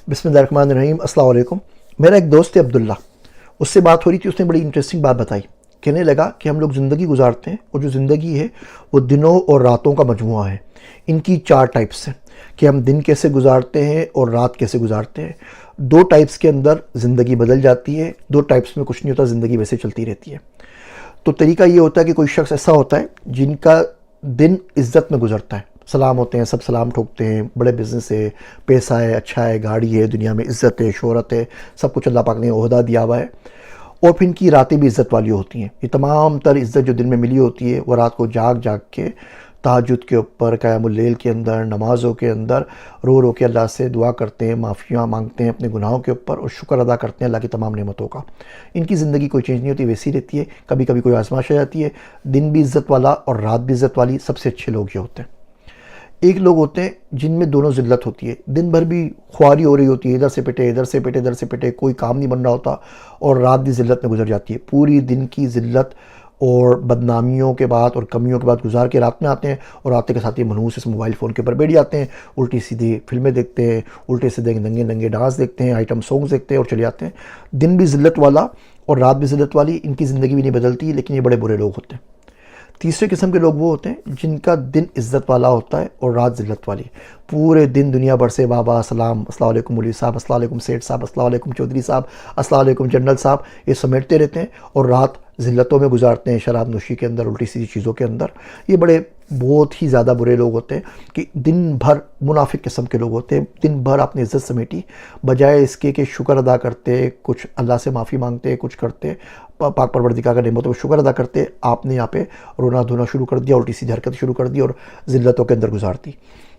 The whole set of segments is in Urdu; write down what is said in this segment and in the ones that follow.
بسم اللہ الرحمن الرحیم۔ السلام علیکم۔ میرا ایک دوست ہے عبداللہ، اس سے بات ہو رہی تھی، اس نے بڑی انٹرسٹنگ بات بتائی۔ کہنے لگا کہ ہم لوگ زندگی گزارتے ہیں اور جو زندگی ہے وہ دنوں اور راتوں کا مجموعہ ہے۔ ان کی 4 ٹائپس ہیں کہ ہم دن کیسے گزارتے ہیں اور رات کیسے گزارتے ہیں۔ 2 ٹائپس کے اندر زندگی بدل جاتی ہے، 2 ٹائپس میں کچھ نہیں ہوتا، زندگی ویسے چلتی رہتی ہے۔ تو طریقہ یہ ہوتا ہے کہ کوئی شخص ایسا ہوتا ہے جن کا دن عزت میں گزرتا ہے، سلام ہوتے ہیں، سب سلام ٹھوکتے ہیں، بڑے بزنس ہے، پیسہ ہے، اچھا ہے، گاڑی ہے، دنیا میں عزت ہے، شہرت ہے، سب کچھ اللہ پاک نے عہدہ دیا ہوا ہے۔ اور پھر ان کی راتیں بھی عزت والی ہوتی ہیں۔ یہ تمام تر عزت جو دن میں ملی ہوتی ہے وہ رات کو جاگ جاگ کے تہجد کے اوپر، قیام اللیل کے اندر، نمازوں کے اندر رو رو کے اللہ سے دعا کرتے ہیں، معافیاں مانگتے ہیں اپنے گناہوں کے اوپر اور شکر ادا کرتے ہیں اللہ کی تمام نعمتوں کا۔ ان کی زندگی کوئی چینج نہیں ہوتی، ویسی رہتی ہے۔ کبھی کبھی کوئی آزمائش آ جاتی ہے، دن بھی عزت والا اور رات بھی عزت والی۔ سب سے اچھے لوگ یہ ہوتے ہیں۔ ایک لوگ ہوتے ہیں جن میں دونوں ذلت ہوتی ہے، دن بھر بھی خواری ہو رہی ہوتی ہے، ادھر سے پٹے ادھر سے پٹے ادھر سے پٹے، کوئی کام نہیں بن رہا ہوتا، اور رات بھی ذلت میں گزر جاتی ہے۔ پوری دن کی ذلت اور بدنامیوں کے بعد اور کمیوں کے بعد گزار کے رات میں آتے ہیں، اور آتے کے ساتھ ہی منحوس اس موبائل فون کے اوپر بیٹھ جاتے ہیں، الٹی سیدھی فلمیں دیکھتے ہیں، الٹے سیدھے ننگے ننگے ڈانس دیکھتے ہیں، آئٹم سانگز دیکھتے ہیں اور چلے جاتے ہیں۔ دن بھی ذلت والا اور رات بھی ذلت والی، ان کی زندگی بھی نہیں بدلتی، لیکن یہ بڑے برے لوگ ہوتے ہیں۔ تیسرے قسم کے لوگ وہ ہوتے ہیں جن کا دن عزت والا ہوتا ہے اور رات ذلت والی۔ پورے دن دنیا بھر سے بابا سلام، السلام علیکم مولوی صاحب، السلام علیکم سیٹھ صاحب، السلام علیکم چودھری صاحب، السلام علیکم جنرل صاحب، یہ سمیٹتے رہتے ہیں اور رات ذلتوں میں گزارتے ہیں، شراب نوشی کے اندر، الٹی سیدھی چیزوں کے اندر۔ یہ بڑے بہت ہی زیادہ برے لوگ ہوتے ہیں کہ دن بھر منافق قسم کے لوگ ہوتے ہیں۔ دن بھر اپنی عزت سمیٹی، بجائے اس کے کہ شکر ادا کرتے، کچھ اللہ سے معافی مانگتے، کچھ کرتے، پاک پروردگار کا نعمتوں پر شکر ادا کرتے، آپ نے یہاں پہ رونا دھونا شروع کر دیا، الٹی سیدھی حرکت شروع کر دی اور ذلتوں کے اندر گزار دی۔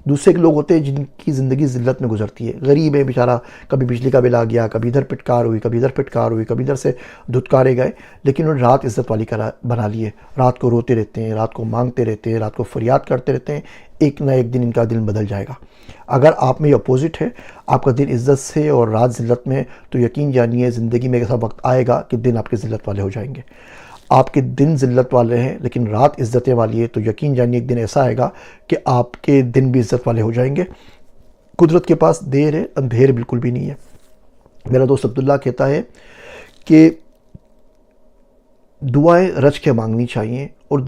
دوسرے لوگ ہوتے ہیں جن کی زندگی ذلت میں گزرتی ہے، غریب ہے بیچارہ، کبھی بجلی کا بل آ گیا، کبھی ادھر پٹکار ہوئی، کبھی ادھر پٹکار ہوئی، کبھی ادھر سے دھتکارے گئے، لیکن انہوں نے رات عزت والی بنا لی ہے۔ رات کو روتے رہتے ہیں، رات کو مانگتے رہتے ہیں، رات کو فریاد کرتے رہتے ہیں۔ ایک نہ ایک دن ان کا دل بدل جائے گا۔ اگر آپ میں یہ اپوزٹ ہے، آپ کا دن عزت سے اور رات ذلت میں، تو یقین جانیے زندگی میں ایسا وقت آئے گا کہ دن آپ کے ذلت والے ہو جائیں گے۔ آپ کے دن ذلت والے ہیں لیکن رات عزتیں والی ہے، تو یقین جانیے ایک دن ایسا آئے گا کہ آپ کے دن بھی عزت والے ہو جائیں گے۔ قدرت کے پاس دیر ہے، اندھیر بالکل بھی نہیں ہے۔ میرا دوست عبداللہ کہتا ہے کہ دعائیں رچ کے مانگنی چاہیے، اور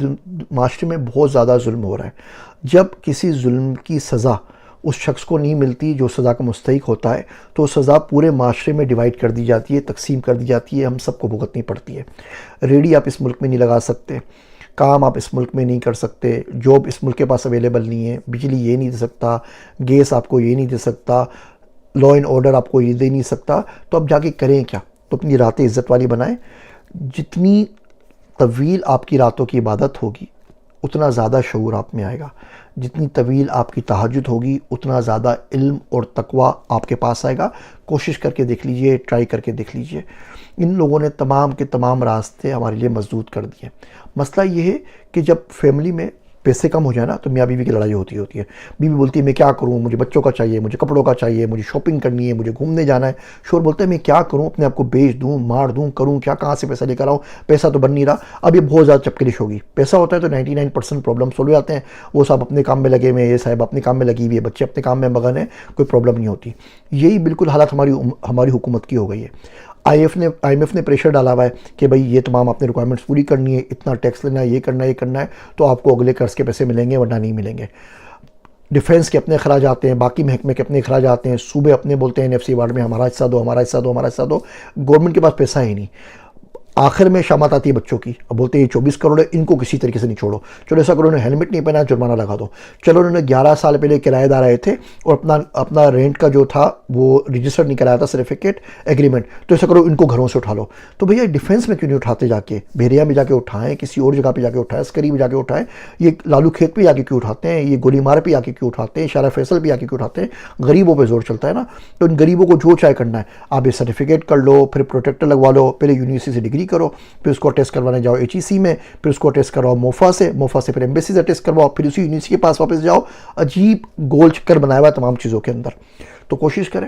معاشرے میں بہت زیادہ ظلم ہو رہا ہے۔ جب کسی ظلم کی سزا اس شخص کو نہیں ملتی جو سزا کا مستحق ہوتا ہے، تو سزا پورے معاشرے میں ڈیوائیڈ کر دی جاتی ہے، تقسیم کر دی جاتی ہے، ہم سب کو بھگتنی پڑتی ہے۔ ریڈی آپ اس ملک میں نہیں لگا سکتے، کام آپ اس ملک میں نہیں کر سکتے، جاب اس ملک کے پاس اویلیبل نہیں ہے، بجلی یہ نہیں دے سکتا، گیس آپ کو یہ نہیں دے سکتا، لا اینڈ آرڈر آپ کو یہ دے نہیں سکتا، تو اب جا کے کریں کیا؟ تو اپنی راتیں عزت والی بنائیں۔ جتنی طویل آپ کی راتوں کی عبادت ہوگی اتنا زیادہ شعور آپ میں آئے گا، جتنی طویل آپ کی تہجد ہوگی اتنا زیادہ علم اور تقوی آپ کے پاس آئے گا۔ کوشش کر کے دیکھ لیجئے، ٹرائی کر کے دیکھ لیجئے۔ ان لوگوں نے تمام کے تمام راستے ہمارے لیے مسدود کر دیے۔ مسئلہ یہ ہے کہ جب فیملی میں پیسے کم ہو جائے نا تو میاں بیوی کی لڑائی ہوتی ہے۔ بیوی بولتی ہے میں کیا کروں، مجھے بچوں کا چاہیے، مجھے کپڑوں کا چاہیے، مجھے شاپنگ کرنی ہے، مجھے گھومنے جانا ہے۔ شوہر بولتا ہے میں کیا کروں، اپنے آپ کو بیچ دوں، مار دوں، کروں کیا، کہاں سے پیسہ لے کر آؤں، پیسہ تو بن نہیں رہا۔ اب یہ بہت زیادہ چپکلش ہوگی۔ پیسہ ہوتا ہے تو 99% پرابلم سولو ہو جاتے ہیں۔ وہ صاحب اپنے کام میں لگے ہوئے ہیں، یہ صاحب اپنے کام میں لگی ہوئی ہے، بچے اپنے کام میں مگن ہیں، کوئی پرابلم نہیں ہوتی۔ یہی بالکل حالت ہماری حکومت کی ہو گئی ہے۔ آئی ایم ایف نے پریشر ڈالا ہوا ہے کہ بھائی یہ تمام اپنے ریکوائرمنٹس پوری کرنی ہے، اتنا ٹیکس لینا ہے، یہ کرنا ہے، یہ کرنا ہے، تو آپ کو اگلے قرض کے پیسے ملیں گے ورنہ نہیں ملیں گے۔ ڈیفینس کے اپنے اخراجات ہیں، باقی محکمے کے اپنے اخراجات ہیں، صوبے اپنے بولتے ہیں NFC وارڈ میں ہمارا حصہ دو، ہمارا حصہ دو، ہمارا حصہ دو۔ گورنمنٹ کے پاس پیسہ ہی نہیں۔ آخر میں شامت آتی ہے بچوں کی، اب بولتے ہیں یہ 24 کروڑ ہے، ان کو کسی طریقے سے نہیں چھوڑو۔ چلو ایسا کرو، انہوں نے ہیلمٹ نہیں پہنا، جرمانہ لگا دو۔ چلو انہوں نے 11 سال پہلے کرایہ دار آئے تھے اور اپنا رینٹ کا جو تھا وہ رجسٹر نہیں کرایا تھا، سرٹیفکیٹ ایگریمنٹ، تو ایسا کرو ان کو گھروں سے اٹھا لو۔ تو بھیا ڈیفینس میں کیوں نہیں اٹھاتے جا کے؟ بحریہ میں جا کے اٹھائیں، کسی اور جگہ پہ جا کے اٹھائیں، عسکری میں جا کے اٹھائیں۔ یہ لالو کھیت پہ جا کے کیوں اٹھاتے ہیں؟ یہ گولی مار پہ جا کے کیوں اٹھاتے ہیں؟ شارع فیصل پہ جا کے کیوں اٹھاتے ہیں؟ غریبوں پہ زور چلتا ہے نا۔ تو ان غریبوں کو جو چاہے کرنا ہے، آپ یہ سرٹیفکیٹ کر لو، پھر پروٹیکٹر لگوا لو، پہلے یونیورسٹی سے ڈگری کرو، پھر اس کو ٹیسٹ کروانے جاؤ HEC میں، پھر اس کو ٹیسٹ کرواؤ موفا سے پھر ایمبیسی سے ٹیسٹ کرواؤ، پھر اسی یونیورسٹی کے پاس واپس جاؤ۔ عجیب گول چکر بنایا ہوا ہے تمام چیزوں کے اندر۔ تو کوشش کریں